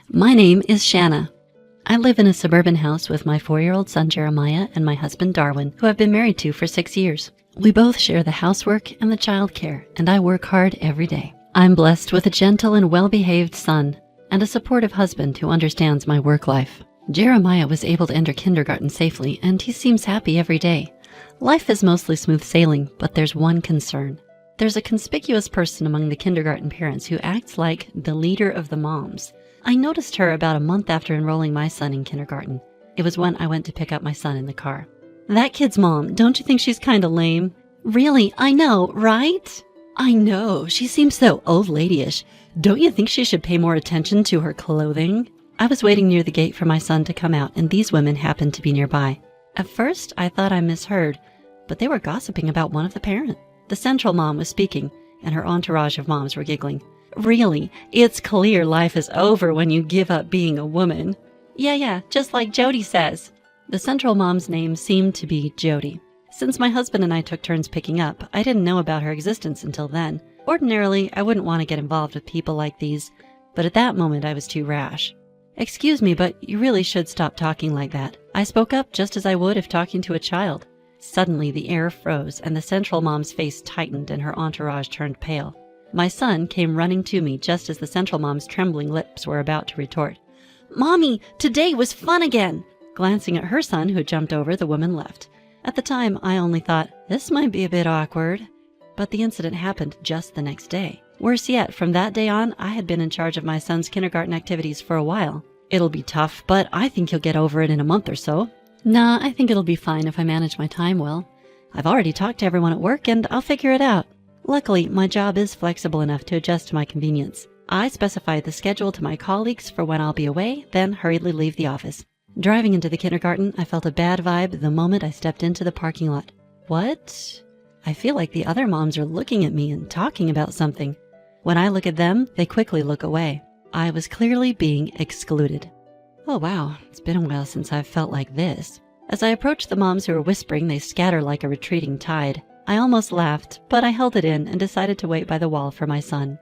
My name is Shanna. I live in a suburban house with my 4-year-old son Jeremiah and my husband Darwin, who I've been married to for 6 years. We both share the housework and the childcare, and I work hard every day. I'm blessed with a gentle and well-behaved son and a supportive husband who understands my work life. Jeremiah was able to enter kindergarten safely, and he seems happy every day. Life is mostly smooth sailing, but there's one concern. There's a conspicuous person among the kindergarten parents who acts like the leader of the moms. I noticed her about a month after enrolling my son in kindergarten. It was when I went to pick up my son in the car. That kid's mom, don't you think she's kind of lame? Really, I know, right? I know, she seems so old ladyish. Don't you think she should pay more attention to her clothing? I was waiting near the gate for my son to come out, and these women happened to be nearby. At first, I thought I misheard, but they were gossiping about one of the parents. The central mom was speaking, and her entourage of moms were giggling. Really, it's clear life is over when you give up being a woman. Yeah, just like Jody says. The central mom's name seemed to be Jody. Since my husband and I took turns picking up, I didn't know about her existence until then. Ordinarily, I wouldn't want to get involved with people like these, but at that moment I was too rash. Excuse me, but you really should stop talking like that. I spoke up just as I would if talking to a child. Suddenly, the air froze, and the central mom's face tightened and her entourage turned pale. My son came running to me just as the central mom's trembling lips were about to retort. "Mommy, today was fun again!" Glancing at her son, who jumped over, the woman left. At the time, I only thought, this might be a bit awkward. But the incident happened just the next day. Worse yet, from that day on, I had been in charge of my son's kindergarten activities for a while. It'll be tough, but I think he'll get over it in a month or so. Nah, I think it'll be fine if I manage my time well. I've already talked to everyone at work, and I'll figure it out. Luckily, my job is flexible enough to adjust to my convenience. I specify the schedule to my colleagues for when I'll be away, then hurriedly leave the office. Driving into the kindergarten, I felt a bad vibe the moment I stepped into the parking lot. What? I feel like the other moms are looking at me and talking about something. When I look at them, they quickly look away. I was clearly being excluded. Oh wow, it's been a while since I've felt like this. As I approached the moms who were whispering, they scatter like a retreating tide. I almost laughed, but I held it in and decided to wait by the wall for my son.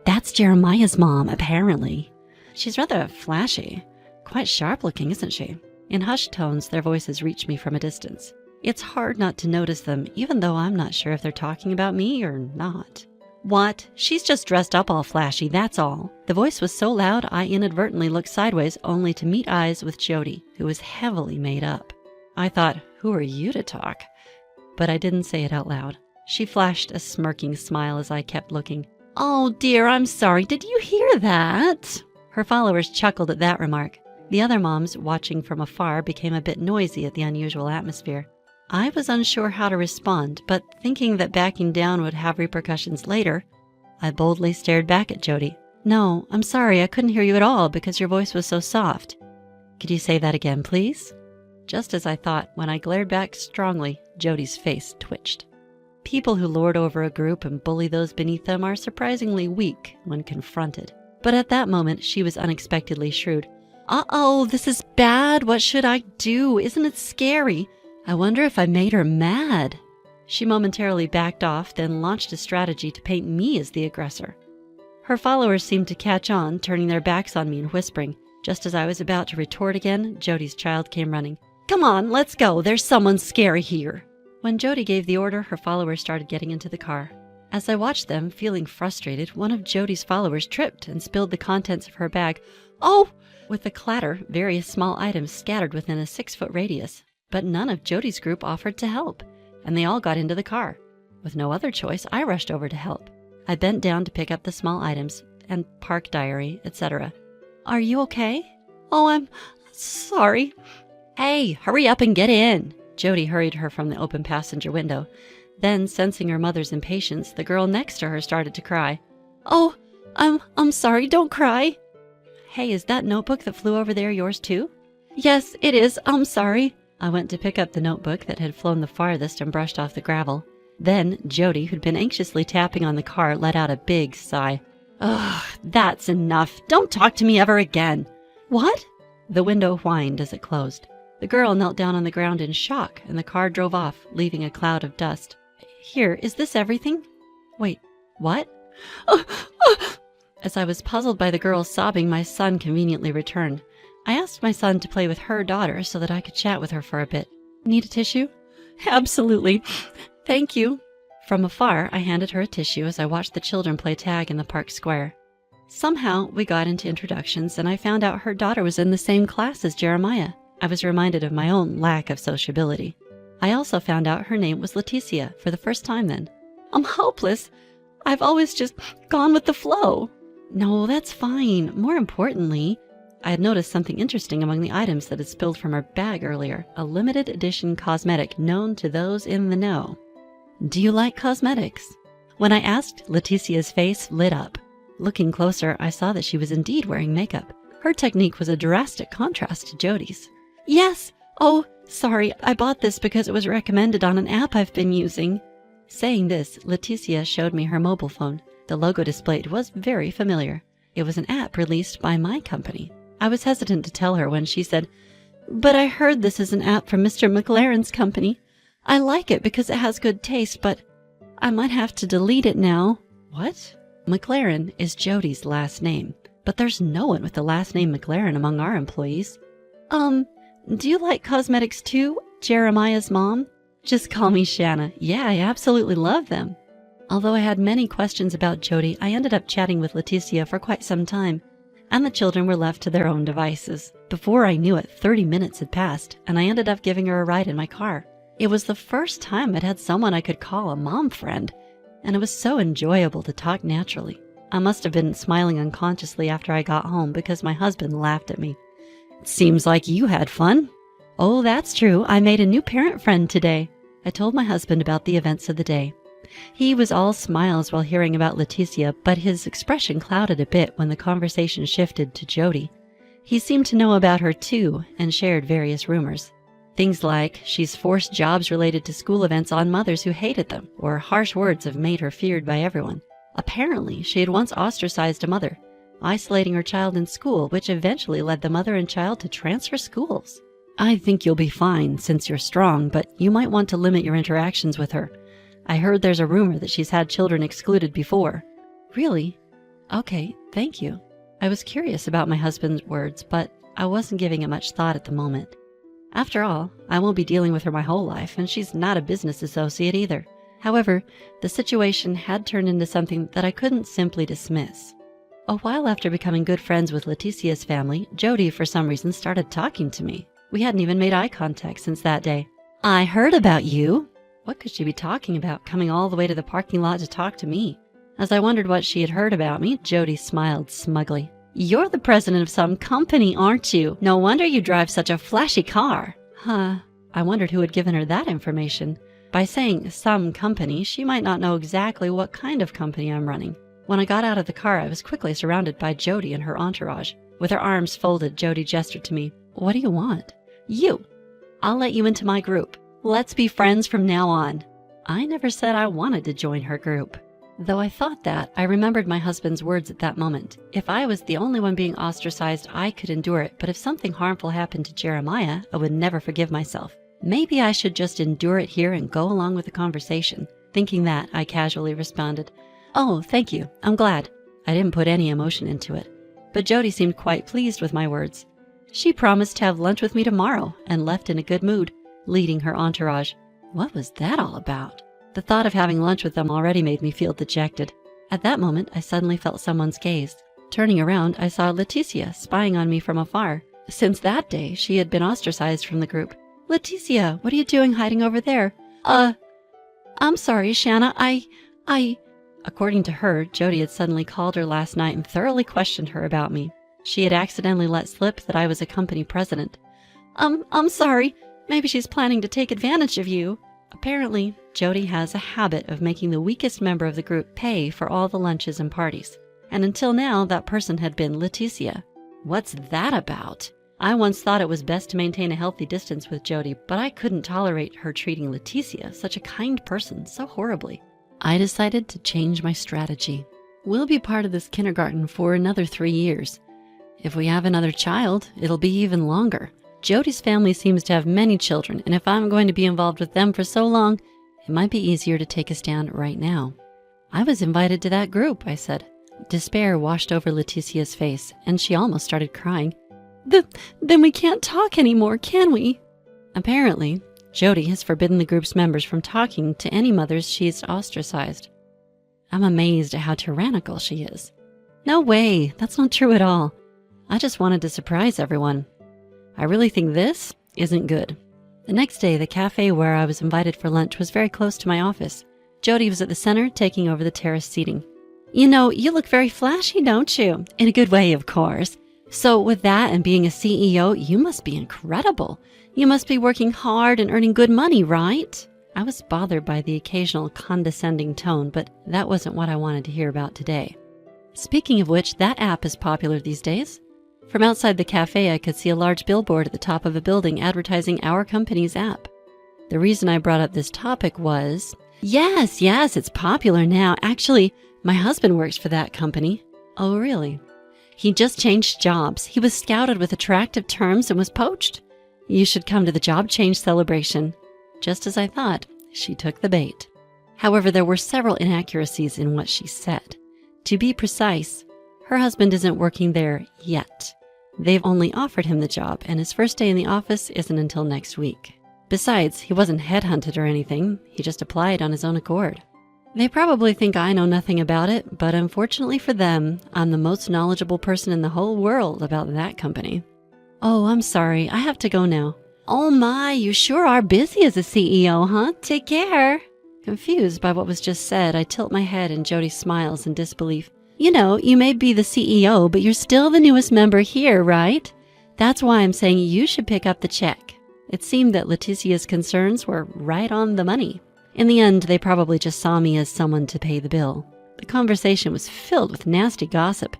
That's Jeremiah's mom, apparently. She's rather flashy. Quite sharp looking, isn't she? In hushed tones, their voices reach me from a distance. It's hard not to notice them, even though I'm not sure if they're talking about me or not. What? She's just dressed up all flashy, that's all. The voice was so loud, I inadvertently looked sideways only to meet eyes with Jody, who was heavily made up. I thought, who are you to talk? But I didn't say it out loud. She flashed a smirking smile as I kept looking. Oh dear, I'm sorry. Did you hear that? Her followers chuckled at that remark. The other moms, watching from afar, became a bit noisy at the unusual atmosphere. I was unsure how to respond, but thinking that backing down would have repercussions later, I boldly stared back at Jody. No, I'm sorry, I couldn't hear you at all because your voice was so soft. Could you say that again, please? Just as I thought, when I glared back strongly, Jody's face twitched. People who lord over a group and bully those beneath them are surprisingly weak when confronted. But at that moment, she was unexpectedly shrewd. Uh-oh, this is bad. What should I do? Isn't it scary? I wonder if I made her mad. She momentarily backed off, then launched a strategy to paint me as the aggressor. Her followers seemed to catch on, turning their backs on me and whispering. Just as I was about to retort again, Jody's child came running. Come on, let's go. There's someone scary here. When Jody gave the order, her followers started getting into the car. As I watched them, feeling frustrated, one of Jody's followers tripped and spilled the contents of her bag. Oh! With a clatter, various small items scattered within a 6-foot radius. But none of Jody's group offered to help, and they all got into the car. With no other choice, I rushed over to help. I bent down to pick up the small items and park diary, etc. Are you okay? Oh, I'm sorry. Hey, hurry up and get in. Jody hurried her from the open passenger window. Then, sensing her mother's impatience, the girl next to her started to cry. Oh, I'm sorry, don't cry. Hey, is that notebook that flew over there yours too? Yes, it is, I'm sorry. I went to pick up the notebook that had flown the farthest and brushed off the gravel. Then, Jody, who'd been anxiously tapping on the car, let out a big sigh. Ugh, that's enough. Don't talk to me ever again. What? The window whined as it closed. The girl knelt down on the ground in shock, and the car drove off, leaving a cloud of dust. Here, is this everything? Wait, what? As I was puzzled by the girls sobbing, my son conveniently returned. I asked my son to play with her daughter so that I could chat with her for a bit. Need a tissue? Absolutely. Thank you. From afar, I handed her a tissue as I watched the children play tag in the park square. Somehow, we got into introductions, and I found out her daughter was in the same class as Jeremiah. I was reminded of my own lack of sociability. I also found out her name was Leticia for the first time then. I'm hopeless. I've always just gone with the flow. No, that's fine. More importantly, I had noticed something interesting among the items that had spilled from her bag earlier, a limited edition cosmetic known to those in the know. Do you like cosmetics? When I asked, Leticia's face lit up. Looking closer, I saw that she was indeed wearing makeup. Her technique was a drastic contrast to Jody's. Yes! Oh, sorry, I bought this because it was recommended on an app I've been using. Saying this, Leticia showed me her mobile phone. The logo displayed was very familiar. It was an app released by my company. I was hesitant to tell her when she said, "But I heard this is an app from Mr. McLaren's company. I like it because it has good taste, but I might have to delete it now." What? McLaren is Jody's last name, but there's no one with the last name McLaren among our employees. Do you like cosmetics too, Jeremiah's mom? Just call me Shanna. Yeah, I absolutely love them. Although I had many questions about Jody, I ended up chatting with Leticia for quite some time, and the children were left to their own devices. Before I knew it, 30 minutes had passed, and I ended up giving her a ride in my car. It was the first time I'd had someone I could call a mom friend, and it was so enjoyable to talk naturally. I must have been smiling unconsciously after I got home because my husband laughed at me. "It seems like you had fun." "Oh, that's true. I made a new parent friend today." I told my husband about the events of the day. He was all smiles while hearing about Leticia, but his expression clouded a bit when the conversation shifted to Jody. He seemed to know about her too, and shared various rumors. Things like she's forced jobs related to school events on mothers who hated them, or harsh words have made her feared by everyone. Apparently, she had once ostracized a mother, isolating her child in school, which eventually led the mother and child to transfer schools. "I think you'll be fine since you're strong, but you might want to limit your interactions with her. I heard there's a rumor that she's had children excluded before." "Really? Okay, thank you." I was curious about my husband's words, but I wasn't giving it much thought at the moment. After all, I won't be dealing with her my whole life, and she's not a business associate either. However, the situation had turned into something that I couldn't simply dismiss. A while after becoming good friends with Leticia's family, Jody, for some reason, started talking to me. We hadn't even made eye contact since that day. "I heard about you." What could she be talking about, coming all the way to the parking lot to talk to me? As I wondered what she had heard about me, Jody smiled smugly. "You're the president of some company, aren't you? No wonder you drive such a flashy car." Huh. I wondered who had given her that information. By saying some company, she might not know exactly what kind of company I'm running. When I got out of the car, I was quickly surrounded by Jody and her entourage. With her arms folded, Jody gestured to me. "What do you want?" "You. I'll let you into my group. Let's be friends from now on." I never said I wanted to join her group. Though I thought that, I remembered my husband's words at that moment. If I was the only one being ostracized, I could endure it, but if something harmful happened to Jeremiah, I would never forgive myself. Maybe I should just endure it here and go along with the conversation. Thinking that, I casually responded, "Oh, thank you. I'm glad." I didn't put any emotion into it. But Jody seemed quite pleased with my words. She promised to have lunch with me tomorrow and left in a good mood, leading her entourage. What was that all about? The thought of having lunch with them already made me feel dejected. At that moment, I suddenly felt someone's gaze. Turning around, I saw Leticia spying on me from afar. Since that day, she had been ostracized from the group. "Leticia, what are you doing hiding over there?" I'm sorry, Shanna, I... According to her, Jody had suddenly called her last night and thoroughly questioned her about me. She had accidentally let slip that I was a company president. I'm sorry. Maybe she's planning to take advantage of you." Apparently, Jody has a habit of making the weakest member of the group pay for all the lunches and parties. And until now, that person had been Leticia. What's that about? I once thought it was best to maintain a healthy distance with Jody, but I couldn't tolerate her treating Leticia, such a kind person, so horribly. I decided to change my strategy. We'll be part of this kindergarten for another 3 years. If we have another child, it'll be even longer. Jody's family seems to have many children, and if I'm going to be involved with them for so long, it might be easier to take a stand right now. "I was invited to that group," I said. Despair washed over Leticia's face, and she almost started crying. Then we can't talk anymore, can we? Apparently, Jody has forbidden the group's members from talking to any mothers she's ostracized. I'm amazed at how tyrannical she is. No way, that's not true at all. I just wanted to surprise everyone. I really think this isn't good. The next day, the cafe where I was invited for lunch was very close to my office. Jody was at the center, taking over the terrace seating. You know, you look very flashy, don't you? In a good way, of course. So with that and being a CEO, you must be incredible. You must be working hard and earning good money, right? I was bothered by the occasional condescending tone, but that wasn't what I wanted to hear about today. Speaking of which, that app is popular these days. From outside the cafe, I could see a large billboard at the top of a building advertising our company's app. The reason I brought up this topic was, yes, it's popular now. Actually, my husband works for that company. Oh, really? He just changed jobs. He was scouted with attractive terms and was poached. You should come to the job change celebration. Just as I thought, she took the bait. However, there were several inaccuracies in what she said. To be precise, her husband isn't working there yet. They've only offered him the job, and his first day in the office isn't until next week. Besides, he wasn't headhunted or anything. He just applied on his own accord. They probably think I know nothing about it, but unfortunately for them, I'm the most knowledgeable person in the whole world about that company. Oh, I'm sorry. I have to go now. Oh my, you sure are busy as a CEO, huh? Take care. Confused by what was just said, I tilt my head and Jody smiles in disbelief. You know, you may be the CEO, but you're still the newest member here, right? That's why I'm saying you should pick up the check. It seemed that Leticia's concerns were right on the money. In the end, they probably just saw me as someone to pay the bill. The conversation was filled with nasty gossip,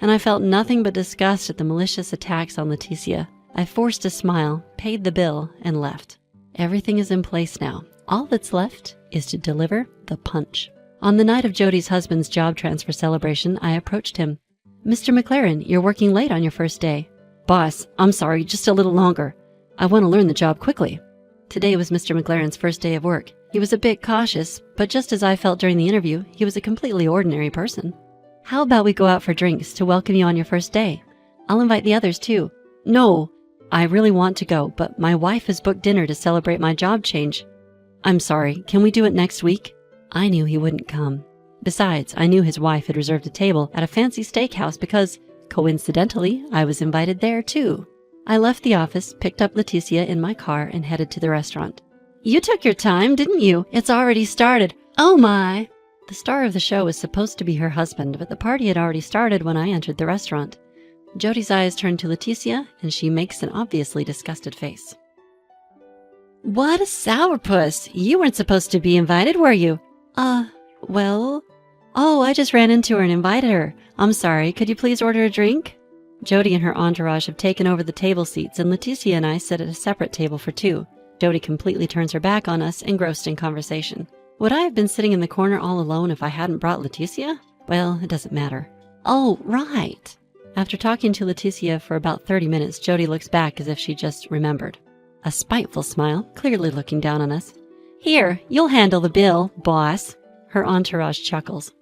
and I felt nothing but disgust at the malicious attacks on Leticia. I forced a smile, paid the bill, and left. Everything is in place now. All that's left is to deliver the punch. On the night of Jody's husband's job transfer celebration, I approached him. Mr. McLaren, you're working late on your first day. Boss, I'm sorry, just a little longer. I want to learn the job quickly. Today was Mr. McLaren's first day of work. He was a bit cautious, but just as I felt during the interview, he was a completely ordinary person. How about we go out for drinks to welcome you on your first day? I'll invite the others too. No, I really want to go, but my wife has booked dinner to celebrate my job change. I'm sorry, can we do it next week? I knew he wouldn't come. Besides, I knew his wife had reserved a table at a fancy steakhouse because, coincidentally, I was invited there too. I left the office, picked up Leticia in my car, and headed to the restaurant. You took your time, didn't you? It's already started. Oh my! The star of the show was supposed to be her husband, but the party had already started when I entered the restaurant. Jody's eyes turned to Leticia, and she makes an obviously disgusted face. What a sourpuss! You weren't supposed to be invited, were you? Well... Oh, I just ran into her and invited her. I'm sorry, could you please order a drink? Jody and her entourage have taken over the table seats, and Leticia and I sit at a separate table for two. Jody completely turns her back on us, engrossed in conversation. Would I have been sitting in the corner all alone if I hadn't brought Leticia? Well, it doesn't matter. Oh, right. After talking to Leticia for about 30 minutes, Jody looks back as if she just remembered. A spiteful smile, clearly looking down on us. Here, you'll handle the bill, boss. Her entourage chuckles.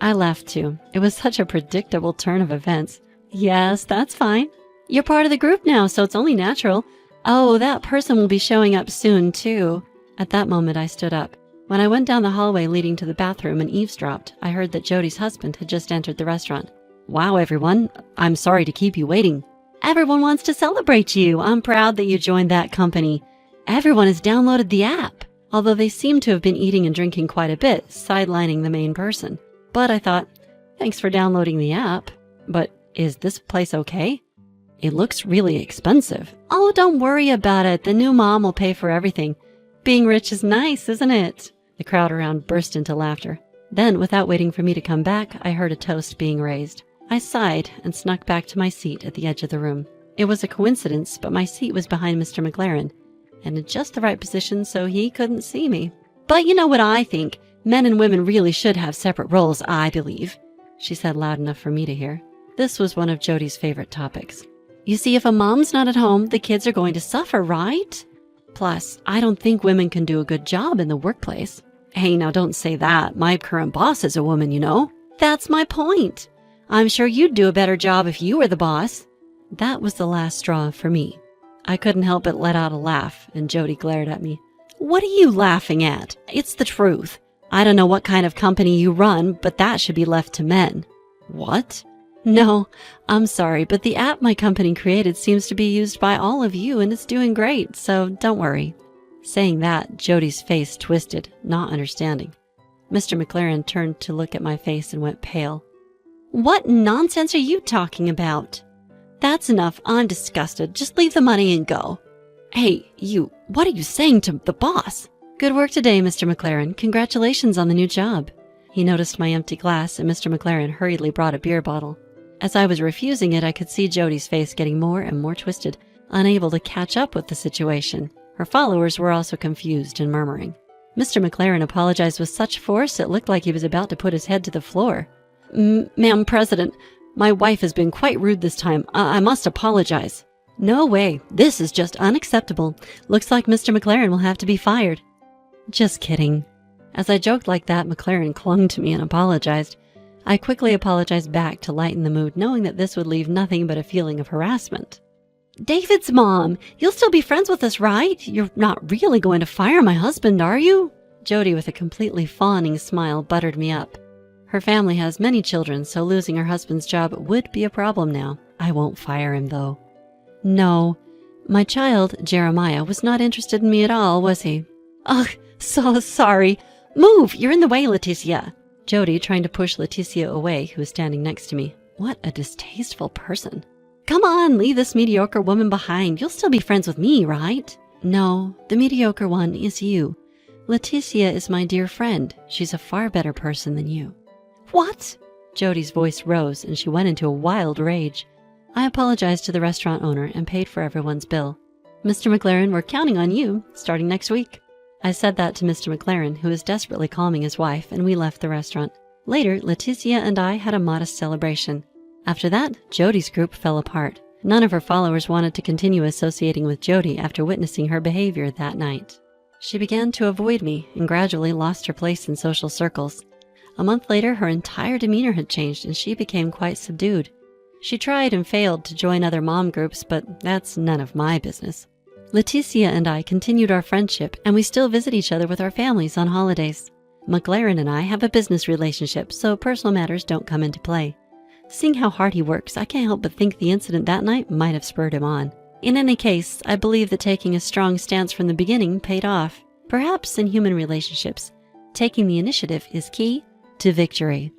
I laughed too. It was such a predictable turn of events. Yes, that's fine. You're part of the group now, so it's only natural. Oh, that person will be showing up soon, too. At that moment, I stood up. When I went down the hallway leading to the bathroom and eavesdropped, I heard that Jody's husband had just entered the restaurant. Wow, everyone. I'm sorry to keep you waiting. Everyone wants to celebrate you. I'm proud that you joined that company. Everyone has downloaded the app, although they seem to have been eating and drinking quite a bit, sidelining the main person. But I thought, thanks for downloading the app. But is this place okay? It looks really expensive. Oh, don't worry about it. The new mom will pay for everything. Being rich is nice, isn't it? The crowd around burst into laughter. Then, without waiting for me to come back, I heard a toast being raised. I sighed and snuck back to my seat at the edge of the room. It was a coincidence, but my seat was behind Mr. McLaren, and in just the right position so he couldn't see me. But you know what I think? Men and women really should have separate roles, I believe, she said loud enough for me to hear. This was one of Jody's favorite topics. You see, if a mom's not at home, the kids are going to suffer, right? Plus, I don't think women can do a good job in the workplace. Hey, now don't say that. My current boss is a woman, you know. That's my point. I'm sure you'd do a better job if you were the boss. That was the last straw for me. I couldn't help but let out a laugh, and Jody glared at me. What are you laughing at? It's the truth. I don't know what kind of company you run, but that should be left to men. What? No, I'm sorry, but the app my company created seems to be used by all of you, and it's doing great, so don't worry. Saying that, Jody's face twisted, not understanding. Mr. McLaren turned to look at my face and went pale. What nonsense are you talking about? That's enough. I'm disgusted. Just leave the money and go. Hey, you, what are you saying to the boss? Good work today, Mr. McLaren. Congratulations on the new job. He noticed my empty glass, and Mr. McLaren hurriedly brought a beer bottle. As I was refusing it, I could see Jody's face getting more and more twisted, unable to catch up with the situation. Her followers were also confused and murmuring. Mr. McLaren apologized with such force it looked like he was about to put his head to the floor. Ma'am President, my wife has been quite rude this time. I must apologize. No way. This is just unacceptable. Looks like Mr. McLaren will have to be fired. Just kidding. As I joked like that, McLaren clung to me and apologized. I quickly apologized back to lighten the mood, knowing that this would leave nothing but a feeling of harassment. David's mom, you'll still be friends with us, right? You're not really going to fire my husband, are you? Jody, with a completely fawning smile, buttered me up. Her family has many children, so losing her husband's job would be a problem now. I won't fire him, though. No, my child, Jeremiah, was not interested in me at all, was he? Ugh, so sorry. Move, you're in the way, Leticia. Jody, trying to push Leticia away, who was standing next to me. What a distasteful person. Come on, leave this mediocre woman behind. You'll still be friends with me, right? No, the mediocre one is you. Leticia is my dear friend. She's a far better person than you. What? Jody's voice rose, and she went into a wild rage. I apologized to the restaurant owner and paid for everyone's bill. Mr. McLaren, we're counting on you, starting next week. I said that to Mr. McLaren, who was desperately calming his wife, and we left the restaurant. Later, Leticia and I had a modest celebration. After that, Jody's group fell apart. None of her followers wanted to continue associating with Jody after witnessing her behavior that night. She began to avoid me and gradually lost her place in social circles. A month later, her entire demeanor had changed and she became quite subdued. She tried and failed to join other mom groups, but that's none of my business. Leticia and I continued our friendship, and we still visit each other with our families on holidays. McLaren and I have a business relationship, so personal matters don't come into play. Seeing how hard he works, I can't help but think the incident that night might have spurred him on. In any case, I believe that taking a strong stance from the beginning paid off. Perhaps in human relationships, taking the initiative is key to victory.